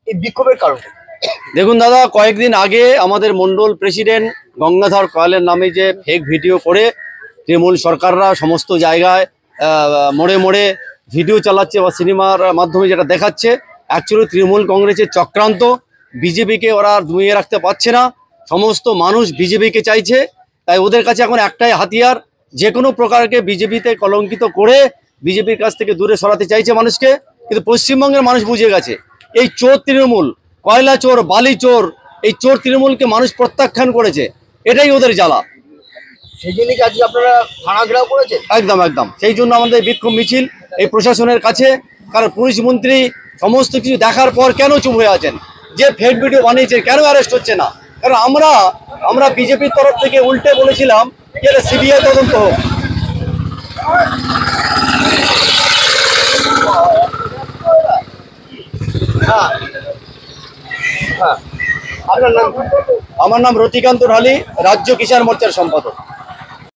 এই বিক্ষোভের কারণ? দেখুন দাদা, কয়েকদিন আগে আমাদের মন্ডল প্রেসিডেন্ট গঙ্গাধর কয়ালের নামে যে ফেক ভিডিও করে তৃণমূল সরকাররা সমস্ত জায়গায় মোড়ে মোড়ে ভিডিও চালাচ্ছে বা সিনেমার মাধ্যমে যেটা দেখাচ্ছে, অ্যাকচুয়ালি তৃণমূল কংগ্রেসের চক্রান্ত। বিজেপিকে ওরা দমিয়ে রাখতে পারছে না, সমস্ত মানুষ বিজেপিকে চাইছে। তাই ওদের কাছে এখন একটাই হাতিয়ার, যে কোনো প্রকারকে বিজেপিতে কলঙ্কিত করে বিজেপির কাছ থেকে দূরে সরাতে চাইছে মানুষকে। কিন্তু পশ্চিমবঙ্গের মানুষ বুঝে গেছে এই চোর তৃণমূল, কয়লা চোর, বালি চোর, এই চোর তৃণমূলকে মানুষ প্রত্যাখ্যান করেছে। এটাই ওদের জ্বালা। সেই জন্য কি আজকে আপনারা থানা ঘেরাও করেছেন? একদম একদম, সেই জন্য আমাদের বিক্ষোভ মিছিল এই প্রশাসনের কাছে। কারণ পুলিশ মন্ত্রী সমস্ত কিছু দেখার পর কেন চুপ হয়ে আছেন? যে ফেক ভিডিও বানিয়েছে কেন অ্যারেস্ট হচ্ছে না? কারণ আমরা বিজেপির তরফ থেকে উল্টে বলেছিলাম যে সিবিআই তদন্ত হোক। হ্যাঁ হ্যাঁ, আপনার নাম? আমার নাম রতিকান্ত ঢালি, রাজ্য কিষাণ মোর্চার সম্পাদক।